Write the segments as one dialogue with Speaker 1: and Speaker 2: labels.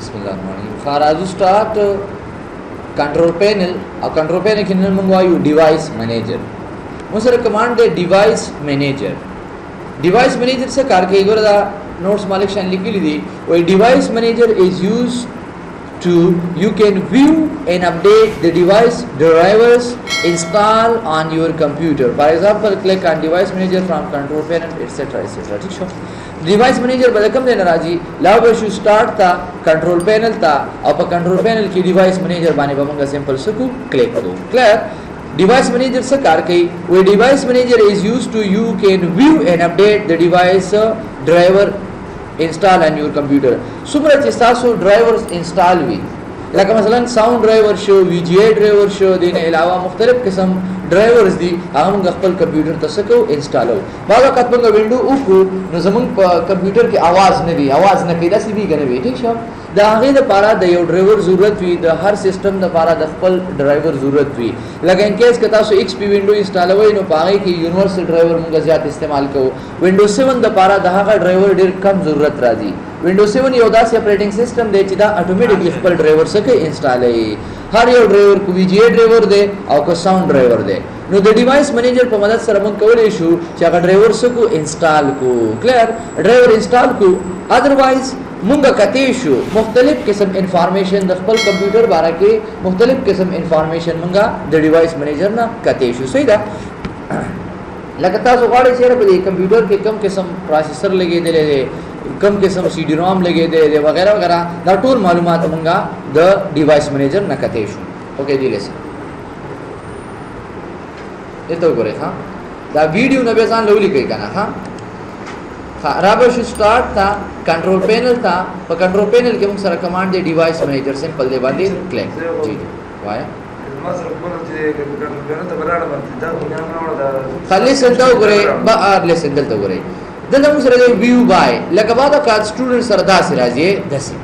Speaker 1: बिस्मिल्लाहिर्रहमानिर्रहीम खाराजू start control panel और कंट्रोल पैनल के अंदर मंगवायु डिवाइस मैनेजर मुझे कमांड दे डिवाइस मैनेजर से कार के इधर दा नोट्स मालिक शान लिखी ली थी वो device manager is use to you can view and update the device drivers install on your computer. For example, click on device manager from control panel etc. ठीक है डिवाइस मैनेजर बदकम देना राजी लाओ शू स्टार्ट था कंट्रोल पैनल था और पर कंट्रोल पैनल की डिवाइस मैनेजर बाने बमंगा सिंपल सकू क्लिक करो क्लियर डिवाइस मैनेजर से कार कई वो device manager is used to you can view and update the device driver install on your computer सुबह चिस्तासो ड्राइवर्स इंस्टॉल हुई लगा मसलन sound driver show VGA driver show देने अलावा मुख्तलिफ किस्म ड्राइवर्स दी हम गफ्पल कंप्यूटर तसको इंस्टॉल हो बागा कतबंगा विंडो ऊको नजमन कंप्यूटर की आवाज न दी आवाज न केदा सी भी गने ठीक शो दा आगे द पारा द यो ड्राइवर जरूरत हुई द हर सिस्टम द पारा द गफ्पल ड्राइवर जरूरत हुई लगा इन केस कता सो XP विंडो इंस्टॉल हो नो पागे की यूनिवर्सल ड्राइवर मुंगा ज्यादा इस्तेमाल को विंडोज 7 द पारा द का ड्राइवर डेर कम जरूरत राजी विंडोज 7 योदा से ऑपरेटिंग सिस्टम दे चिदा ऑटोमेटिकली गफ्पल ड्राइवर सके इंस्टॉल है हर यो ड्राइवर को VGA ड्राइवर दे और को sound driver they know the device manager पर मदद से हम कोले इशू चाका ड्राइवर को इंस्टॉल को क्लियर ड्राइवर इंस्टॉल को अदरवाइज मुंगा कतेशु मुख्तलिफ किस्म इंफॉर्मेशन दखल कंप्यूटर बारा के मुख्तलिफ किस्म इंफॉर्मेशन मुंगा द डिवाइस मैनेजर ना कतेशु सही दा लगता सो गाड़ी से रे कंप्यूटर के कम किस्म प्रोसेसर लगे दे कम किस्म CD-ROM लगे दे वगैरह वगैरह दा टूल मालूमात मुंगा द डिवाइस मैनेजर ना कतेशु ओके जी लेसन ये तो करे हां दा वीडियो न बेजान लोली कई kana हां राबर शू स्टार्ट था कंट्रोल पैनल था पर कंट्रोल पैनल के मुझे कमांड दे डिवाइस मैनेजर सिंपल दे बांधे क्लिक जी वाया खाली संता उगरे बार ले संदल तो उगरे दल मुझे रहे व्यू बाय लगवादा का स्टूडेंट सरदा से राजी दसी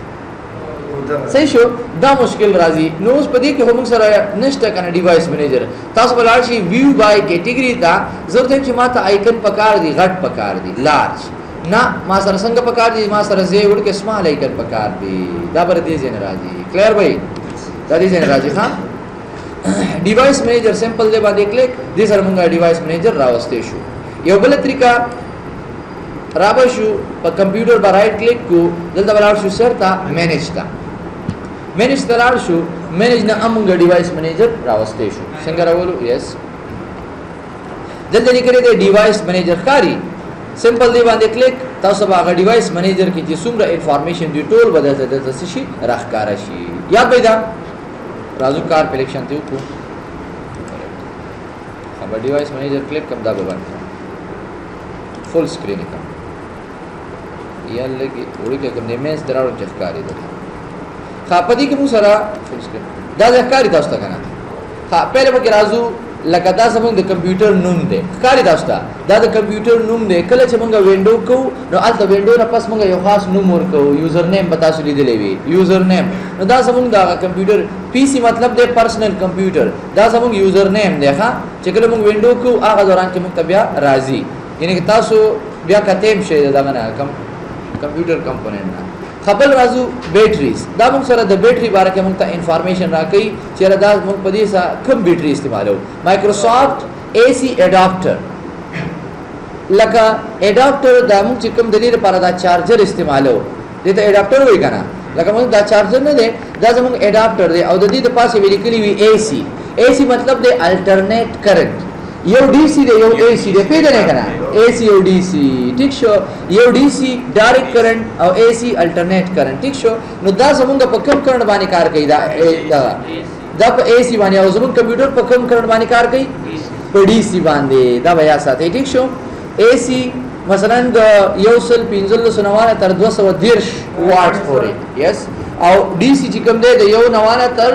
Speaker 1: सही शो दा मुश्किल राजी नोस पदी के हम सर नेक्स्ट का डिवाइस मैनेजर तास बलाशी व्यू बाय कैटेगरी था जरूरत है कि माता आइकन पकार दी घट पकार दी लार्ज ना मास्टर संग पकार दी मास्टर जे उड़ के स्मॉल आइकन पकार दी दाबर दी जन राजी क्लियर भाई दादी जन राजी हां डिवाइस मैनेजर सिंपल दे बाद क्लिक दिस आर मंगा डिवाइस मैनेजर रावस्ते शो यो बल तरीका राबशु पर कंप्यूटर पर राइट क्लिक को जल्द बलार शो सरता मैनेज तलार शो मैनेज ना अमंगा डिवाइस मैनेजर रावस्ते शो संगरा बोलो यस जल्दी करे दे डिवाइस मैनेजर कारी सिंपल दे बांधे क्लिक तो सब आगे डिवाइस मैनेजर की जिसुमरा इंफॉर्मेशन दी टोल बदल दे सशी रखकारशी याद बैदा राजू कार सिलेक्शन थे को अब डिवाइस मैनेजर क्लिक कब दा बन फुल स्क्रीन का ये लगे ओड़ी के कम मेंस दराव जफकारी दो खापदी के मुसरा फुल स्क्रीन दा जफकारी दास्ता kana खा पहले बके राजू लकदा समंग द कंप्यूटर नूम दे कारी दास्ता दा द कंप्यूटर नूम दे कले चमंगा विंडो को नो अल द विंडो न पास मंगा यो खास नूम और को यूजर नेम बता सुली दे लेवी यूजर नेम नो दा समंग दा कंप्यूटर पीसी मतलब दे पर्सनल कंप्यूटर दा समंग यूजर नेम देखा चकले मंग विंडो को आगा दौरान के मुक्तबिया राजी यानी कि तासो बिया कतेम शे दा गना कंप्यूटर कंपोनेंट ना खपल राजू बैटरीज दा मुंग सरा द बैटरी बारे के मुंग ता इंफॉर्मेशन राकई चेरा दा मुंग पदी सा कम बैटरी इस्तेमाल हो माइक्रोसॉफ्ट AC एडाप्टर लका एडाप्टर दा मुंग चिकम दलील पर दा चार्जर इस्तेमाल हो दे तो एडाप्टर होई kana लका मुंग दा चार्जर न दे दा मुंग एडाप्टर दे और दी द पास बेसिकली वी AC मतलब दे अल्टरनेट करंट यो DC दे यो AC दे पे देने kana AC और DC ठीक शो यो DC डायरेक्ट करंट और AC अल्टरनेट करंट ठीक शो नो दा समंग पकम करंट बानी कार कई दा AC बानी और समंग कंप्यूटर पकम करंट बानी कार कई पे DC बांधे दा भया साथे ठीक शो AC मसलन द योसल पिंजल सुनवाना तर 230 वाट फोरे यस और DC चिकम दे यो नवाना तर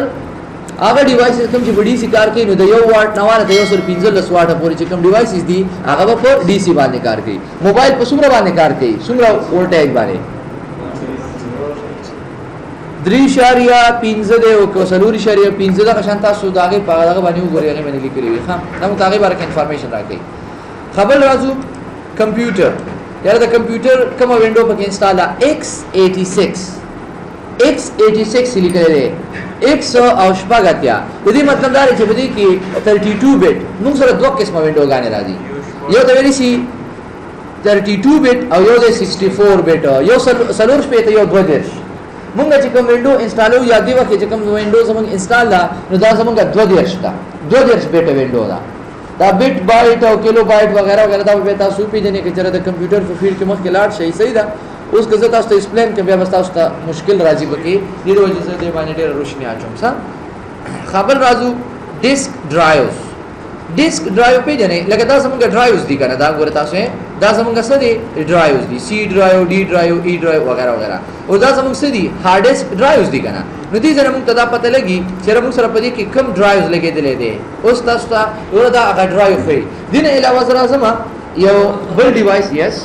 Speaker 1: आगे डिवाइसेस कम जी बड़ी सिकार के नो दयो वाट नवाना दयो सर पिंजल वाट पूरी चिकम डिवाइसेस दी आगे पर DC बाने कार के मोबाइल पर सुमरा बाने कार के सुमरा वोल्टेज बाने द्रिशारिया पिंजल दे को सलूरी शरिया पिंजल का शांता सुदागे पागा बानी गोरे मैंने लिख ली हां हम तागे बारे के इंफॉर्मेशन रखे खबर राजू कंप्यूटर यार द कंप्यूटर कम विंडो पर install x86 x86 لیکل دی 188 د دې مطلب دا دی چې بده کې 32 بیٹ موږ سره دوه قسمه وینډوګانې راځي یو د ویلې شي 32 بیٹ او یو د 64 بیٹ یو سلور شپې ته یو 2 درش موږ چې کوم وینډو انسټالو یا دی وخت چې کوم وینډو زموږ انسټال دا نو دا زموږ 2 درش دا 2 درش بیٹ وینډو دا بیٹ بایټ او کیلو بایټ وغیرہ وغیرہ دا به تاسو پیژنې کې چې د کمپیوټر په فیلډ کې مخکې لاړ شي صحیح ده اوس که زه تاسو ته ایکسپلین کوم بیا تاسو ته مشکل راځي پکې دې وجه سره دې باندې ډېر روشنی اچوم څه خبر راځو ډیسک ډرایوز ډیسک ډرایو پیژنې لکه دا زموږ ډرایوز دي کنه دا ګوره تاسو دا زموږ څه دي ډرایوز دي سی ډرایو ډی ډرایو ای ډرایو وغیرہ وغیرہ او دا زموږ څه دي هارد ډیسک ډرایوز دي کنه نو دې زره موږ ته دا پته لګي چې موږ سره پدې کې کم ډرایوز لګېدلې دي اوس تاسو ته یو دا هغه ډرایو خې دین علاوه سره زما یو بل ډیوایس یس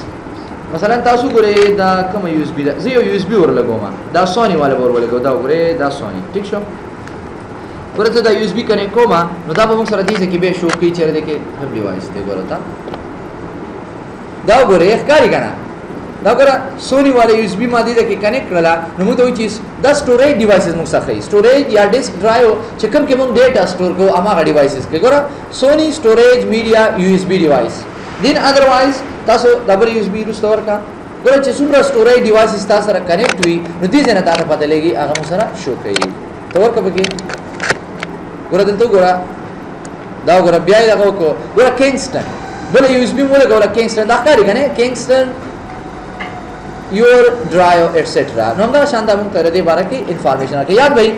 Speaker 1: مثلا تاسو ګورئ دا کوم یو اس بي دا زه یو یو اس بي ورلګوم دا سونی والا ورلګو دا ګورئ دا سونی ٹھیک شو ورته دا یو اس بي کنه کومه نو دا به موږ سره دې کې به شو کې چیرې کې هم ډیوایس ته ګورتا دا ګورئ ښکاری کنه دا ګوره سونی والا یو اس بي ما دې کې کنیکټ کړلا نو موږ ته وایي چې دا سټوریج ډیوایسز موږ څخه سټوریج یا ډیسک ډرایو چې کوم کې موږ ډیټا سٹور کوو هغه ډیوایسز کې ګوره سونی سټوریج میډیا یو اس بي ډیوایس دین اذروایز تاسو ډبل یو اس بي رستور کا ګوره چې څومره سټوریج ډیوایسز تاسو سره کنیکټ وي نو دې څنګه تاسو پته لګي هغه موږ سره شو کوي تور کبه ګوره دلته ګوره دا ګوره بیا دا ګوره کینګسټن بل یو اس بي موږ ګوره کینګسټن دا کاری کنه کینګسټن your drive etc نو دا شاندا موږ تر دې باره کې انفارمیشن راکې یاد بھائی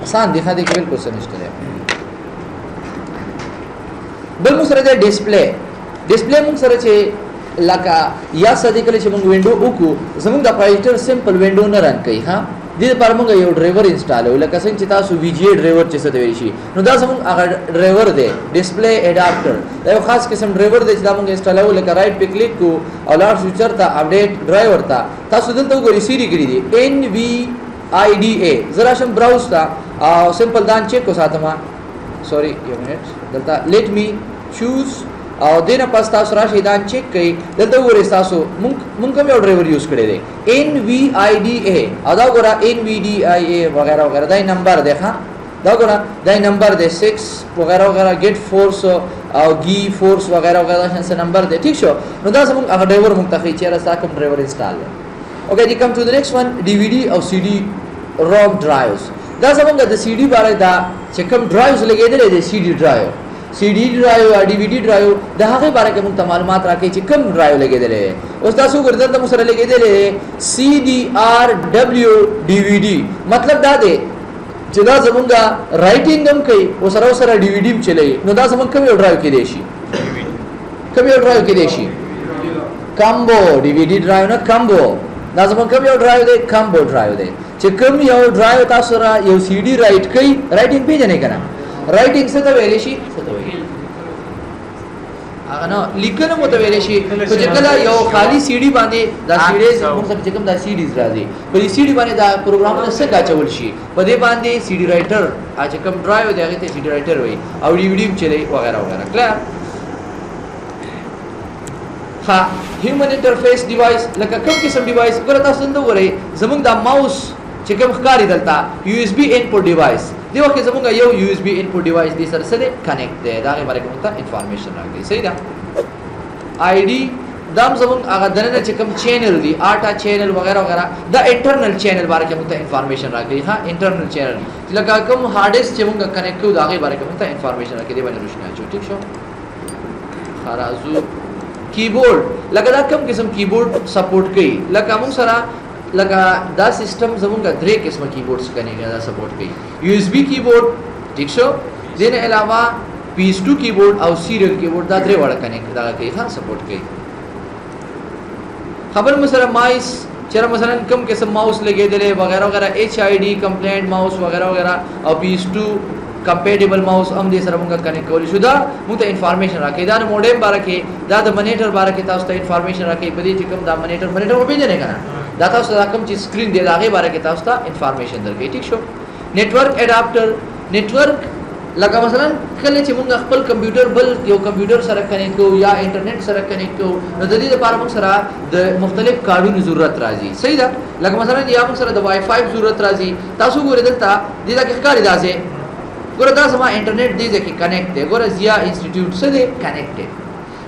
Speaker 1: آسان دي خاطر کې بالکل سمجھته ده بل موږ سره د ډیسپلی موږ سره چې لکه یا ساده کله چې موږ وینډو وکړو زموږ د پرایټر سمپل وینډو نه رن کوي ها دې لپاره موږ یو ډرایور انسټال وکړو لکه څنګه چې تاسو وی جی ډرایور چې څه دی شي نو دا زموږ هغه ډرایور دی ډیسپلی اډاپټر دا یو خاص قسم ډرایور دی چې دا موږ انسټال وکړو لکه رائټ په کلیک کو او لاړ فیچر ته اپډیټ ډرایور ته تاسو دلته وګورئ سیری کړی دی ان وی آی ډی ای زرا شم براوز تا او سمپل دان چیک کو ساتما سوري یو منټ دلته لیټ می چوز او دینه پس تاسو راشي دان چیک کړئ دلته وګورئ تاسو مونږ کوم یو ډرایور یوز کړی دی ان وی آی ډی ای ادا ګورا ان وی ډی آی ای وغیرہ وغیرہ دا نمبر دی ها دا ګورا دا نمبر دی 6 وغیرہ وغیرہ گیٹ فورس او گی فورس وغیرہ وغیرہ څنګه نمبر دی ٹھیک شو نو دا زموږ هغه ډرایور مونږ ته خې چیرې ساکم ډرایور انسټال دی اوکے دی کم ټو د نیکسټ ون ډي وی ډي او سی ډي روم ډرایوز دا زموږ د سی ډي باره دا چې کوم ډرایوز لګېدل دي سی ډي ډرایو سی ډي ډرایو او ډي وی ډي ډرایو دا هغه باره کې موږ معلومات راکې چې کوم ډرایو لګېدل دي اوس تاسو ګورئ دا موږ سره لګېدل سی ډي آر ډبلیو ډي وی ډي مطلب دا دی چې دا زموږ رائټینګ هم کوي او سره ډي وی ډي هم چلای نو دا زموږ کوم یو ډرایو کې دی شي کوم یو ډرایو کې دی شي کامبو ډي وی ډي ډرایو نه کامبو دا زموږ کوم یو ډرایو دی کامبو ډرایو دی چې کوم یو ډرایو تاسو را یو سی ډي رائټ کوي رائټینګ پیژنې کنه رائټینګ څه ته ویل شي هغه نو لیکنه مو ته ویل شي چې کله یو خالی سی ډي باندې دا سی ډي موږ چې کوم دا سی ډیز راځي په دې سی ډي باندې دا پروګرامونه څه کاچول شي په دې باندې سی ډي رائټر چې کوم ډرایو دی هغه ته سی ډي رائټر وي او ډي وی ډي چلے وغیرہ وغیرہ کلیئر ها هیومن انټرفیس ډیوایس لکه کوم قسم ډیوایس ګور تاسو څنګه وره زموږ دا ماوس چې کوم ښکاری دلته یو اس بي انپوټ ډیوایس دی وخت زموږ یو یو اس بي انپوټ ډیوایس دې سره سره کنیکټ دی دا غي باره کوم ته انفارمیشن راغلی صحیح ده آی ډي دا زموږ هغه دنه چې کوم چینل دی آټا چینل وغیرہ وغیرہ دا انټرنل چینل باره کوم ته انفارمیشن راغلی ها انټرنل چینل لکه کوم هارد ډیسک چې موږ کنیکټ کوو دا غي باره کوم ته انفارمیشن راغلی باندې روشنه چو ٹھیک شو خرازو کیبورډ لکه دا کوم قسم کیبورډ سپورټ کوي لکه موږ سره لکه دا سیستم زمونږ درې قسمه کیبورډز کنيږي دا سپورټ کوي یو اس بي کیبورډ ٹھیک شو دین علاوه پی اس 2 کیبورډ او سیریل کیبورډ دا درې وړه کنيږي دا کوي ها سپورټ کوي خبر مثلا ماوس چیرې مثلا کوم قسم ماوس لګېدلې وغیرہ وغیرہ ایچ آی ډی کمپلیینٹ ماوس وغیرہ وغیرہ او پی اس 2 کمپیټیبل ماوس هم دې سره موږ کنیکټ کولی شو دا موږ ته انفارمیشن راکې دا موډم باره کې دا د منیټر باره کې تاسو ته انفارمیشن راکې په دې چې کوم دا منیټر په پیژنې کنه دا تاسو دا کوم چې سکرین دی دا غي باره کې تاسو ته انفارمیشن درکې ٹھیک شو نیټورک اډاپټر نیټورک لکه مثلا کله چې موږ خپل کمپیوټر بل یو کمپیوټر سره کنیکټ کوو یا انټرنیټ سره کنیکټ کوو نو د دې لپاره موږ سره د مختلف کارډونو ضرورت راځي صحیح ده لکه مثلا یا موږ سره د وای فای ضرورت راځي تاسو ګورئ دلته دې دا کې ښکاري داسې ګوره دا زما انټرنیټ دې ځکه کنیکټ دی ګوره زیا انسټیټیوټ سره کنیکټ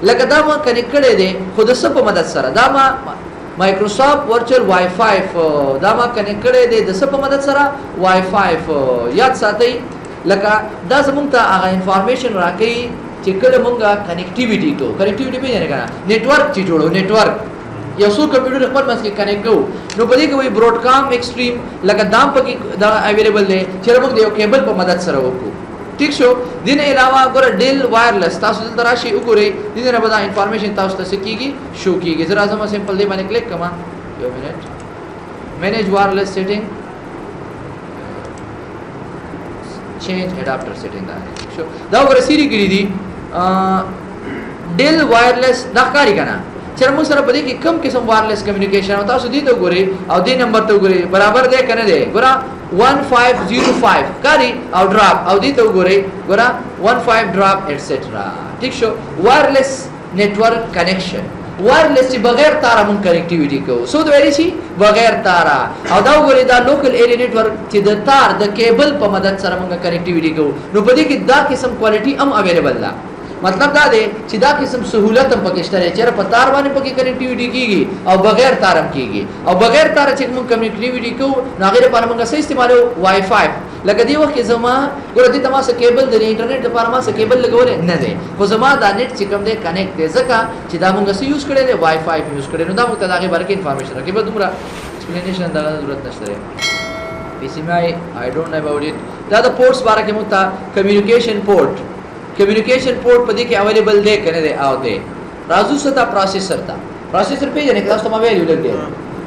Speaker 1: لکه دا ما کنیکټ کړی دی خو د څه په مدد سره دا ما مایکروسافټ ورچوال وای فای دا ما کنیکټ کړی دی د څه په مدد سره وای فای یاد ساتئ لکه دا زمونږ ته هغه انفارمیشن راکړي چې کله مونږه کنیکټیویټي کوو کنیکټیویټي پیژنې کنه نیټورک چې جوړو نیټورک یو څو کمپیوټر خپل منځ کې کنیکټ کوو نو په دې کې وایي براډکام ایکسټریم لکه دام پکې دا اویلیبل دی چې موږ د یو کیبل په مدد سره وکړو ٹھیک شو دین علاوه ګوره ډیل وایرلس تاسو دلته راشي وګورئ دې نه به دا انفارمیشن تاسو ته سکیږي شو کیږي زرا زما سمپل دی باندې کلیک کما یو منټ مینیج وایرلس سیټینګ چینج اډاپټر سیټینګ دا شو دا وګوره سری کړی دي ډیل وایرلس دا کاری کنه چر موږ سره په دې کې کم قسم وایرلس کمیونیکیشن او تاسو دې ته وګورئ او دې نمبر ته وګورئ برابر دی کنه دی ګوره 1505 کاری او ډراپ او دې ته وګورئ ګوره 15 ډراپ ایټسټرا ٹھیک شو وایرلس نیټورک کنیکشن وایرلس بغیر تار مون کنیکټیویټي کوو سو د ویری شي بغیر تار او دا وګورئ دا لوکل ایریا نیټورک چې د تار د کیبل په مدد سره مونږ کنیکټیویټي کوو نو په دې کې دا قسم کوالټي هم اویلیبل ده مطلب دا دی چې دا قسم سہولت هم پکې شته چې په تار باندې پکې کنیکټیویټي کیږي او بغیر تار هم کیږي او بغیر تار چې موږ کنیکټیویټي کوو نو هغه لپاره موږ څه استعمالو وای فای لکه دی وخت زما ګوره دې تماسه کیبل د انټرنیټ لپاره ما څه کیبل لګولې نه دی خو زما دا نت چې کوم دی کنیکټ دی ځکه چې دا موږ څه یوز کړی دی وای فای یوز کړی نو دا موږ ته دا غي برکه انفارمیشن راکې به دومره ایکسپلینیشن دا ضرورت نشته PCMI I don't know about it دا د پورټس باره کې موږ ته کمیونیکیشن پورټ په دې کې اویلیبل دی کنه دی او دی راځو ستا پروسیسر پیژنې کله تاسو ما ویلو لګي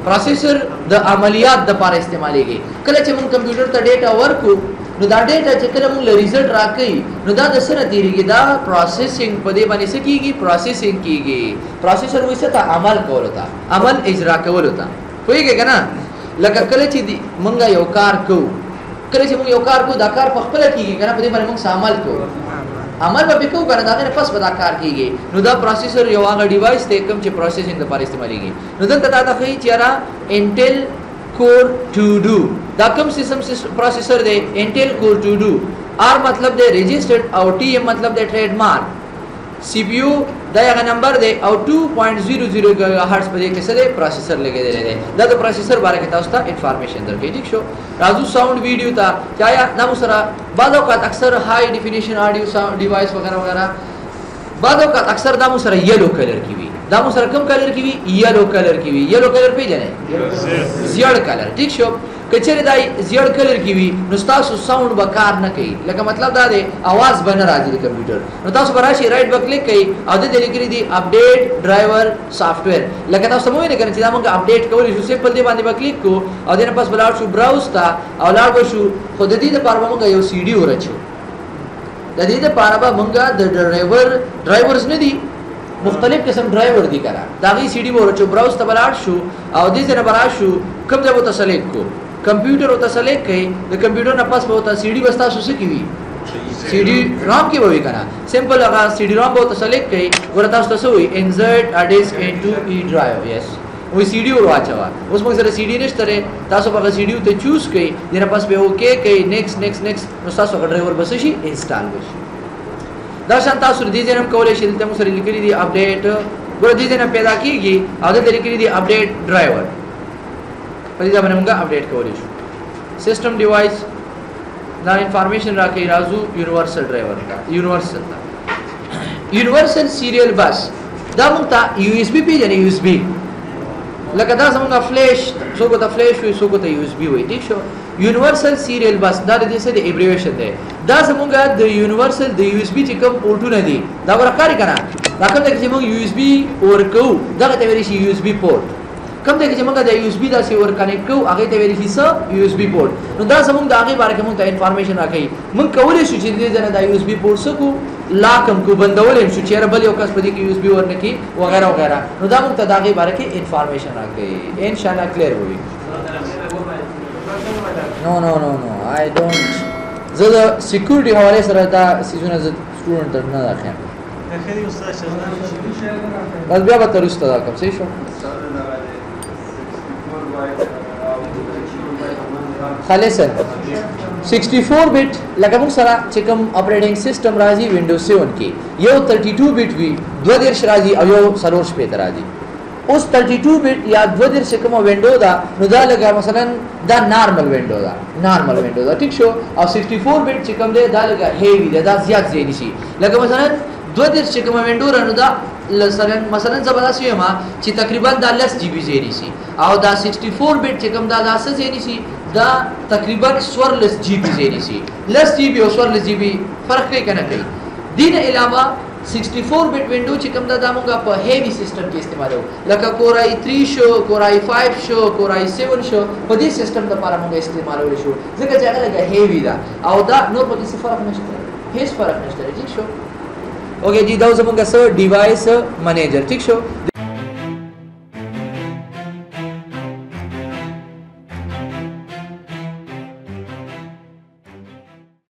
Speaker 1: پروسیسر د عملیات د لپاره استعمالېږي کله چې موږ کمپیوټر ته ډیټا ورکو نو دا ډیټا چې کله موږ ریزلټ راکړي نو دا د سره تیریږي دا پروسیسینګ په دې باندې سکیږي پروسیسینګ کیږي پروسیسر وایي ته عمل کول تا عمل اجرا کول تا وایي کنه لکه کله چې موږ یو کار کوو دا کار په خپل کیږي کنه په دې باندې موږ عمل کوو عمل به کو کنه دا نه پس به دا کار کیږي نو دا پروسیسر یو هغه ډیوایس ته کوم چې پروسیسینګ لپاره استعمالېږي نو دلته دا د خې چیرې انټل کور 2 دا کوم سیستم پروسیسر دی انټل کور 2 آر مطلب دی رجسٹرډ او ټي مطلب دی ټریډ مارک سی پی یو دا یو نمبر دی او 2.00 ګیگا هرتز په دې کې سره پروسیسر لګیدل دی دا د پروسیسر باره کې تاسو ته انفارمیشن درکې ٹھیک شو راځو ساوند ویډیو ته چایا نو سره بعض اوقات اکثر های ډیفینیشن آډیو ساوند ډیوایس وغیرہ بعض اوقات اکثر دا مو سره یلو کلر کی وی دا مو سره کوم کلر کی وی یلو کلر کی وی یلو کلر پیژنې زیړ کلر ٹھیک شو کچره دای زیړ کلر کی وی نو تاسو ساوند به کار نه کوي لکه مطلب دا دی आवाज بنه راځي د کمپیوټر نو تاسو براشي رائټ به کلیک کوي او د دې لیکري دی اپډیټ ډرایور سافټویر لکه تاسو مو نه کوي چې دا موږ اپډیټ کولای شو سمپل دی باندې به کلیک کو او دنه پس بلاړ شو براوز تا او لاړ شو خو د دې لپاره موږ یو سی ډي ورچو د دې لپاره به موږ د ډرایورز نه دي مختلف قسم ډرایور دي کرا دا غي سی ډي ورچو براوز ته بلاړ شو او دې ځنه برا شو کوم ځای وو تسلیک کو کمپیوټر او تسلیک کوي د کمپیوټر نه پاس به سی ډي بستا سوسه کی وی سی ډي رام کې وای کنه سمپل هغه سی ډي رام به تسلیک کوي ورته تاسو وای انسرټ ا ډیسک انټو ای ډرایو یس وای سی ډي ورواچوا اوس موږ سره سی ډي نشته تاسو په سی ډي ته چوز کړئ دنه پاس به اوکے کوي نیکسټ نو تاسو هغه ډرایور بس شي انسټال وشي دا شان تاسو دې ځنم کولای شئ ته موږ سره لیکلي دي اپډیټ ګور دې ځنه پیدا کیږي او دې لیکلي دي اپډیټ ډرایور په دې باندې موږ اپډیټ کولی شو سیستم ډیوایس دا انفارمیشن راکې راځو یونیورسل ډرایور دا یونیورسل سیریل بس دا موږ ته یو اس بي پیژنې یو اس بي لکه دا زموږ فلیش څوک ته فلیش وي څوک ته یو اس بي وي ٹھیک شو یونیورسل سیریل بس دا د دې څه د ایبریویشن دی دا زموږ د یونیورسل د یو اس بي چې کوم پورټونه دي دا ورکاري کنه دا کوم چې موږ یو اس بي ورکو دا ته ویل شي یو اس بي پورټ کوم ته چې موږ د یو اس بي دا سی ور کنیکټ کو هغه ته ویل شي څه یو اس بي پورټ نو دا زموږ د هغه باره کې موږ ته انفارمیشن راکړي موږ کولای شو چې دې ځنه د یو اس بي پورټ سکو لاکم کو بندول شو چې بل یو کس په دې کې یو اس بي ورنکي وغیرہ وغیرہ نو دا موږ ته د هغه باره کې انفارمیشن راکړي ان شاء الله کلیر وي No, I don't زه د سکیورټي حواله سره دا سيزونه ز سټوډنټ ته نه راخم
Speaker 2: اخري استاد شزان
Speaker 1: بس بیا به ترسته دا کوم څه شو خالصا 64 بیٹ لکه موږ سره چې کوم اپریټینګ سیستم راځي وینډوز 7 کې یو 32 بیٹ وی 2 راځي او یو 3 شپې راځي اوس 32 بیٹ یا 2 چې کوم وینډو دا نو دا لګا مثلا دا نارمل وینډو دا ټیک شو او 64 بیٹ چې کوم دی دا لګا هیوی دا زیات زیات شي لکه مثلا 2 چې کوم وینډو رانو دا مثلا زبردست ما چې تقریبا دا 10 جی بی زیری شي او دا 64 بیٹ چې کوم دا 10 زیری شي دا تقریبا 14 جی بی زیری شي 10 جی بی او 14 جی بی فرق کوي کنه کوي دین علاوه 64 بیٹ وینډو چې کوم دا موږ په هیوی سیستم کې استعمالو لکه کورای 3 شو کورای 5 شو کورای 7 شو په دې سیستم لپاره موږ استعمالو شو ځکه چې هغه لکه هیوی دا او دا نور په څه فرق نشته هیڅ فرق نشته ٹھیک شو اوکے جی دا زموږه سر ډیوایس منیجر ٹھیک شو